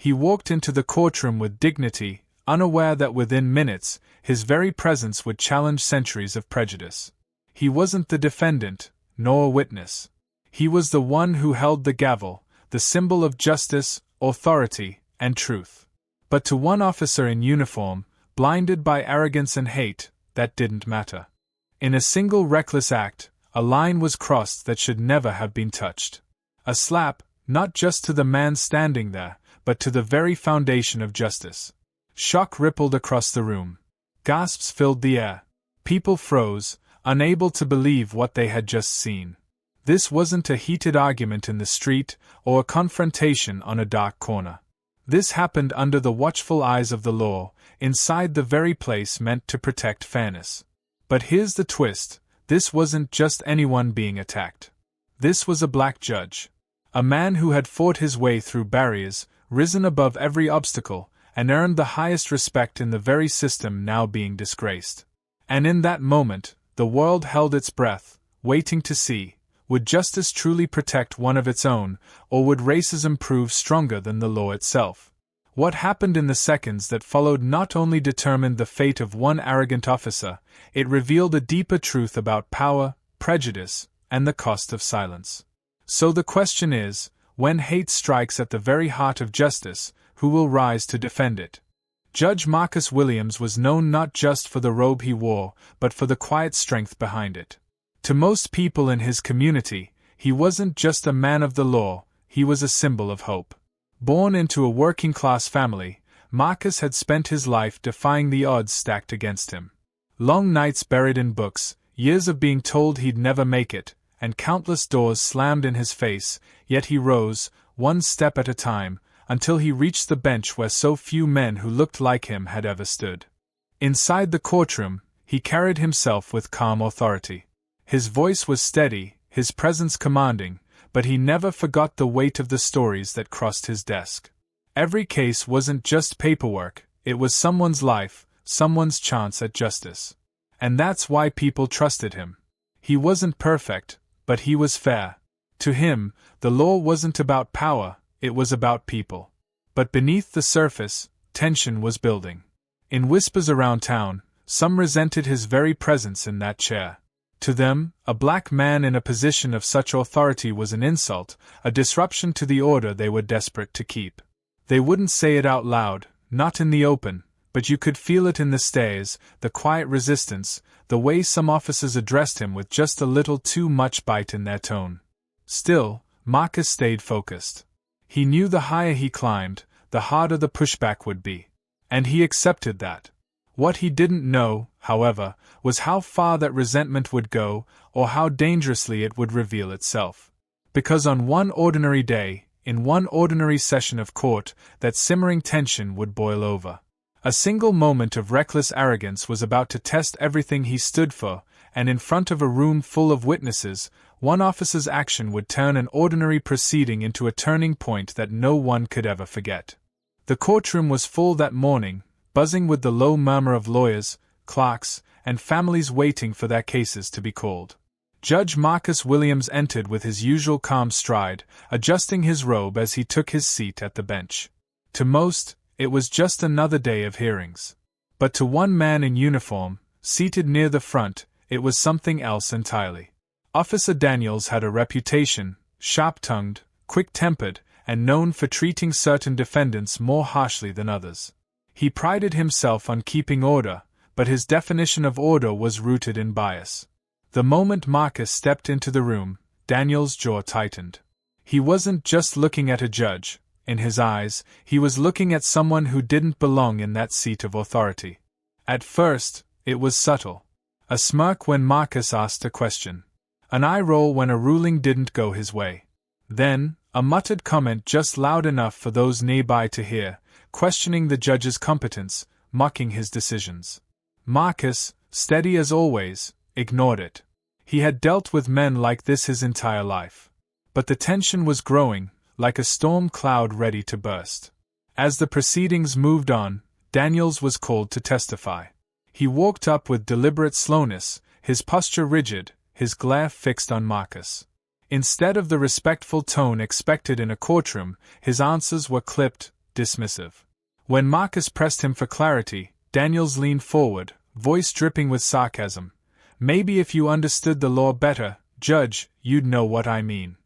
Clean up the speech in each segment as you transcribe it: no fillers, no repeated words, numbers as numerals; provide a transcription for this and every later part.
He walked into the courtroom with dignity, unaware that within minutes, his very presence would challenge centuries of prejudice. He wasn't the defendant, nor a witness. He was the one who held the gavel, the symbol of justice, authority, and truth. But to one officer in uniform, blinded by arrogance and hate, that didn't matter. In a single reckless act, a line was crossed that should never have been touched. A slap, not just to the man standing there, but to the very foundation of justice. Shock rippled across the room. Gasps filled the air. People froze, unable to believe what they had just seen. This wasn't a heated argument in the street, or a confrontation on a dark corner. This happened under the watchful eyes of the law, inside the very place meant to protect fairness. But here's the twist: this wasn't just anyone being attacked. This was a black judge. A man who had fought his way through barriers, risen above every obstacle, and earned the highest respect in the very system now being disgraced. And in that moment, the world held its breath, waiting to see, would justice truly protect one of its own, or would racism prove stronger than the law itself? What happened in the seconds that followed not only determined the fate of one arrogant officer, it revealed a deeper truth about power, prejudice, and the cost of silence. So the question is, when hate strikes at the very heart of justice, who will rise to defend it? Judge Marcus Williams was known not just for the robe he wore, but for the quiet strength behind it. To most people in his community, he wasn't just a man of the law, he was a symbol of hope. Born into a working-class family, Marcus had spent his life defying the odds stacked against him. Long nights buried in books, years of being told he'd never make it, and countless doors slammed in his face, yet he rose, one step at a time, until he reached the bench where so few men who looked like him had ever stood. Inside the courtroom, he carried himself with calm authority. His voice was steady, his presence commanding, but he never forgot the weight of the stories that crossed his desk. Every case wasn't just paperwork, it was someone's life, someone's chance at justice. And that's why people trusted him. He wasn't perfect, but he was fair. To him, the law wasn't about power, it was about people. But beneath the surface, tension was building. In whispers around town, some resented his very presence in that chair. To them, a black man in a position of such authority was an insult, a disruption to the order they were desperate to keep. They wouldn't say it out loud, not in the open, but you could feel it in the stares, the quiet resistance, the way some officers addressed him with just a little too much bite in their tone. Still, Marcus stayed focused. He knew the higher he climbed, the harder the pushback would be. And he accepted that. What he didn't know, however, was how far that resentment would go, or how dangerously it would reveal itself. Because on one ordinary day, in one ordinary session of court, that simmering tension would boil over. A single moment of reckless arrogance was about to test everything he stood for, and in front of a room full of witnesses, one officer's action would turn an ordinary proceeding into a turning point that no one could ever forget. The courtroom was full that morning, buzzing with the low murmur of lawyers, clerks, and families waiting for their cases to be called. Judge Marcus Williams entered with his usual calm stride, adjusting his robe as he took his seat at the bench. To most, it was just another day of hearings. But to one man in uniform, seated near the front, it was something else entirely. Officer Daniels had a reputation, sharp-tongued, quick-tempered, and known for treating certain defendants more harshly than others. He prided himself on keeping order, but his definition of order was rooted in bias. The moment Marcus stepped into the room, Daniel's jaw tightened. He wasn't just looking at a judge. In his eyes, he was looking at someone who didn't belong in that seat of authority. At first, it was subtle. A smirk when Marcus asked a question. An eye roll when a ruling didn't go his way. Then, a muttered comment just loud enough for those nearby to hear, questioning the judge's competence, mocking his decisions. Marcus, steady as always, ignored it. He had dealt with men like this his entire life. But the tension was growing, like a storm cloud ready to burst. As the proceedings moved on, Daniels was called to testify. He walked up with deliberate slowness, his posture rigid, his glare fixed on Marcus. Instead of the respectful tone expected in a courtroom, his answers were clipped, dismissive. When Marcus pressed him for clarity, Daniels leaned forward, voice dripping with sarcasm. "Maybe if you understood the law better, Judge, you'd know what I mean."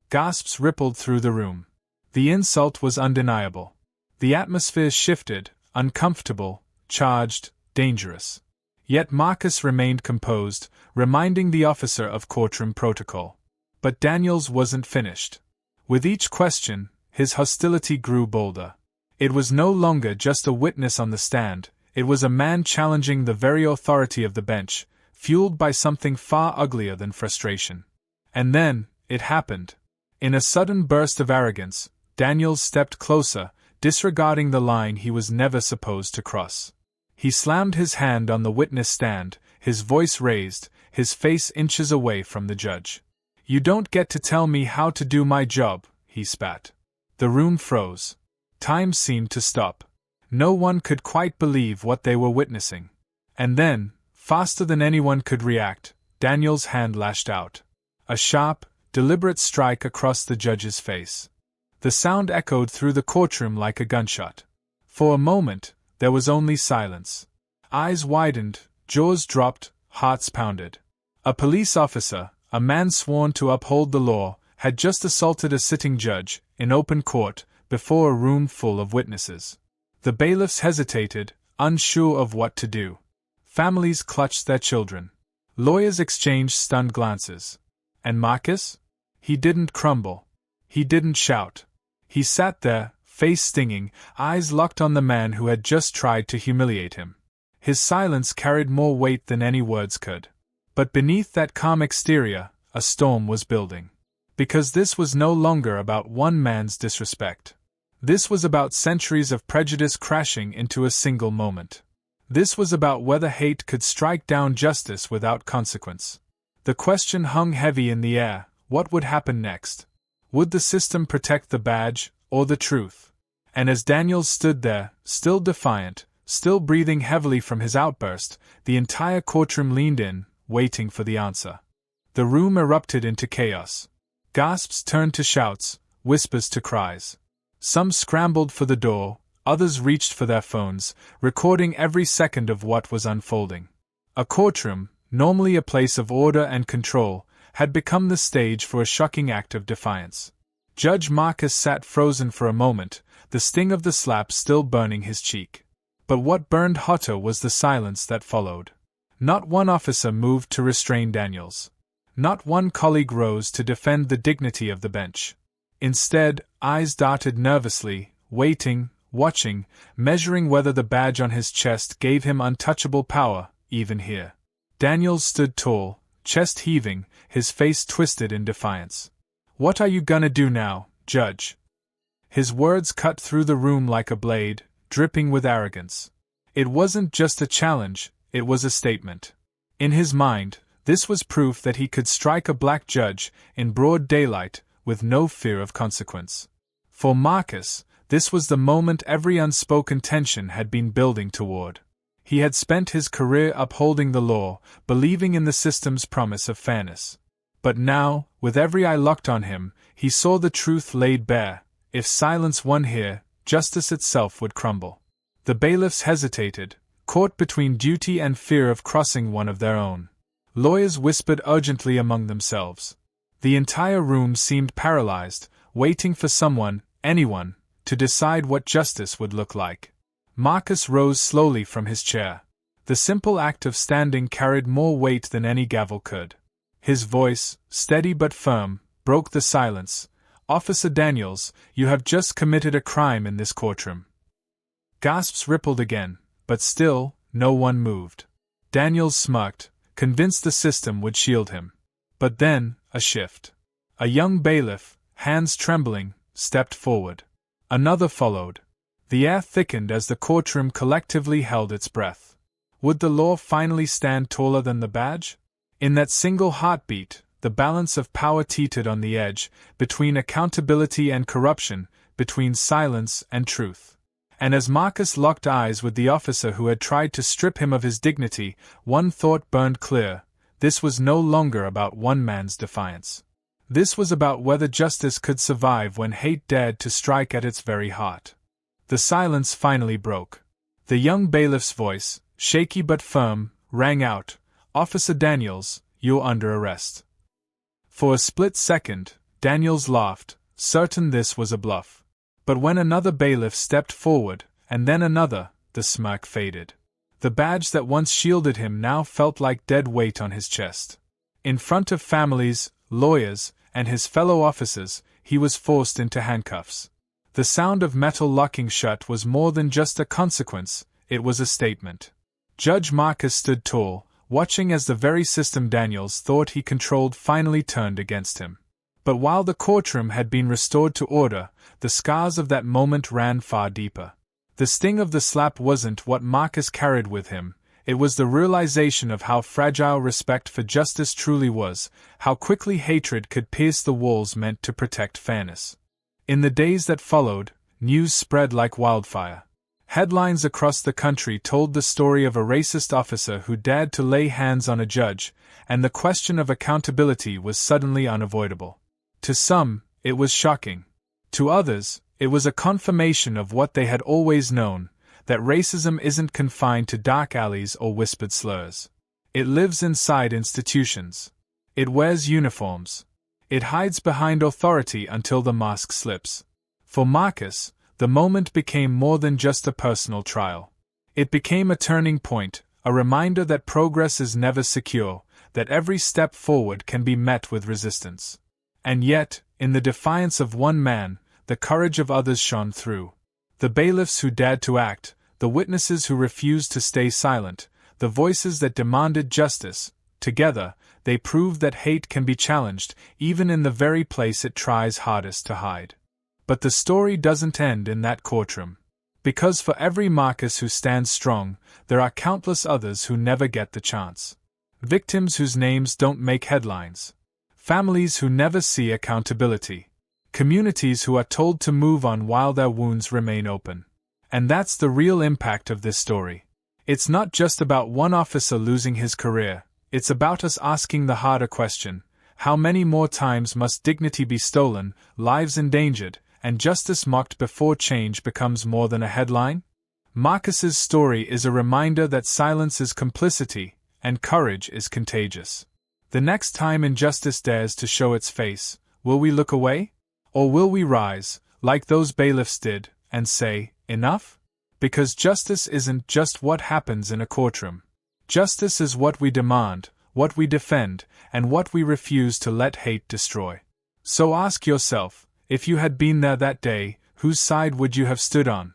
Gasps rippled through the room. The insult was undeniable. The atmosphere shifted, uncomfortable, charged, dangerous. Yet Marcus remained composed, reminding the officer of courtroom protocol. But Daniels wasn't finished. With each question, his hostility grew bolder. It was no longer just a witness on the stand, it was a man challenging the very authority of the bench, fueled by something far uglier than frustration. And then, it happened. In a sudden burst of arrogance, Daniels stepped closer, disregarding the line he was never supposed to cross. He slammed his hand on the witness stand, his voice raised, his face inches away from the judge. "You don't get to tell me how to do my job," he spat. The room froze. Time seemed to stop. No one could quite believe what they were witnessing. And then, faster than anyone could react, Daniels' hand lashed out. A sharp, deliberate strike across the judge's face. The sound echoed through the courtroom like a gunshot. For a moment, there was only silence. Eyes widened, jaws dropped, hearts pounded. A police officer, a man sworn to uphold the law, had just assaulted a sitting judge, in open court, before a room full of witnesses. The bailiffs hesitated, unsure of what to do. Families clutched their children. Lawyers exchanged stunned glances. And Marcus? He didn't crumble. He didn't shout. He sat there, face stinging, eyes locked on the man who had just tried to humiliate him. His silence carried more weight than any words could. But beneath that calm exterior, a storm was building. Because this was no longer about one man's disrespect. This was about centuries of prejudice crashing into a single moment. This was about whether hate could strike down justice without consequence. The question hung heavy in the air: what would happen next? Would the system protect the badge, or the truth? And as Daniels stood there, still defiant, still breathing heavily from his outburst, the entire courtroom leaned in, waiting for the answer. The room erupted into chaos. Gasps turned to shouts, whispers to cries. Some scrambled for the door, others reached for their phones, recording every second of what was unfolding. A courtroom, normally a place of order and control, had become the stage for a shocking act of defiance. Judge Marcus sat frozen for a moment, the sting of the slap still burning his cheek. But what burned hotter was the silence that followed. Not one officer moved to restrain Daniels. Not one colleague rose to defend the dignity of the bench. Instead, eyes darted nervously, waiting, watching, measuring whether the badge on his chest gave him untouchable power, even here. Daniels stood tall, chest heaving, his face twisted in defiance. "What are you gonna do now, Judge?" His words cut through the room like a blade, dripping with arrogance. It wasn't just a challenge, it was a statement. In his mind, this was proof that he could strike a black judge, in broad daylight, with no fear of consequence. For Marcus, this was the moment every unspoken tension had been building toward. He had spent his career upholding the law, believing in the system's promise of fairness. But now, with every eye locked on him, he saw the truth laid bare: if silence won here, justice itself would crumble. The bailiffs hesitated, caught between duty and fear of crossing one of their own. Lawyers whispered urgently among themselves. The entire room seemed paralyzed, waiting for someone, anyone, to decide what justice would look like. Marcus rose slowly from his chair. The simple act of standing carried more weight than any gavel could. His voice, steady but firm, broke the silence. "Officer Daniels, you have just committed a crime in this courtroom." Gasps rippled again, but still, no one moved. Daniels smirked, convinced the system would shield him. But then, a shift. A young bailiff, hands trembling, stepped forward. Another followed. The air thickened as the courtroom collectively held its breath. Would the law finally stand taller than the badge? In that single heartbeat, the balance of power teetered on the edge, between accountability and corruption, between silence and truth. And as Marcus locked eyes with the officer who had tried to strip him of his dignity, one thought burned clear: this was no longer about one man's defiance. This was about whether justice could survive when hate dared to strike at its very heart. The silence finally broke. The young bailiff's voice, shaky but firm, rang out, "Officer Daniels, you're under arrest." For a split second, Daniels laughed, certain this was a bluff. But when another bailiff stepped forward, and then another, the smirk faded. The badge that once shielded him now felt like dead weight on his chest. In front of families, lawyers, and his fellow officers, he was forced into handcuffs. The sound of metal locking shut was more than just a consequence, it was a statement. Judge Marcus stood tall, watching as the very system Daniels thought he controlled finally turned against him. But while the courtroom had been restored to order, the scars of that moment ran far deeper. The sting of the slap wasn't what Marcus carried with him, it was the realization of how fragile respect for justice truly was, how quickly hatred could pierce the walls meant to protect fairness. In the days that followed, news spread like wildfire. Headlines across the country told the story of a racist officer who dared to lay hands on a judge, and the question of accountability was suddenly unavoidable. To some, it was shocking. To others, it was a confirmation of what they had always known, that racism isn't confined to dark alleys or whispered slurs. It lives inside institutions. It wears uniforms. It hides behind authority until the mask slips. For Marcus, the moment became more than just a personal trial. It became a turning point, a reminder that progress is never secure, that every step forward can be met with resistance. And yet, in the defiance of one man, the courage of others shone through. The bailiffs who dared to act, the witnesses who refused to stay silent, the voices that demanded justice, together, they proved that hate can be challenged, even in the very place it tries hardest to hide. But the story doesn't end in that courtroom. Because for every Marcus who stands strong, there are countless others who never get the chance. Victims whose names don't make headlines. Families who never see accountability. Communities who are told to move on while their wounds remain open. And that's the real impact of this story. It's not just about one officer losing his career, it's about us asking the harder question: how many more times must dignity be stolen, lives endangered, and justice mocked before change becomes more than a headline? Marcus's story is a reminder that silence is complicity, and courage is contagious. The next time injustice dares to show its face, will we look away? Or will we rise, like those bailiffs did, and say, "Enough"? Because justice isn't just what happens in a courtroom. Justice is what we demand, what we defend, and what we refuse to let hate destroy. So ask yourself, if you had been there that day, whose side would you have stood on?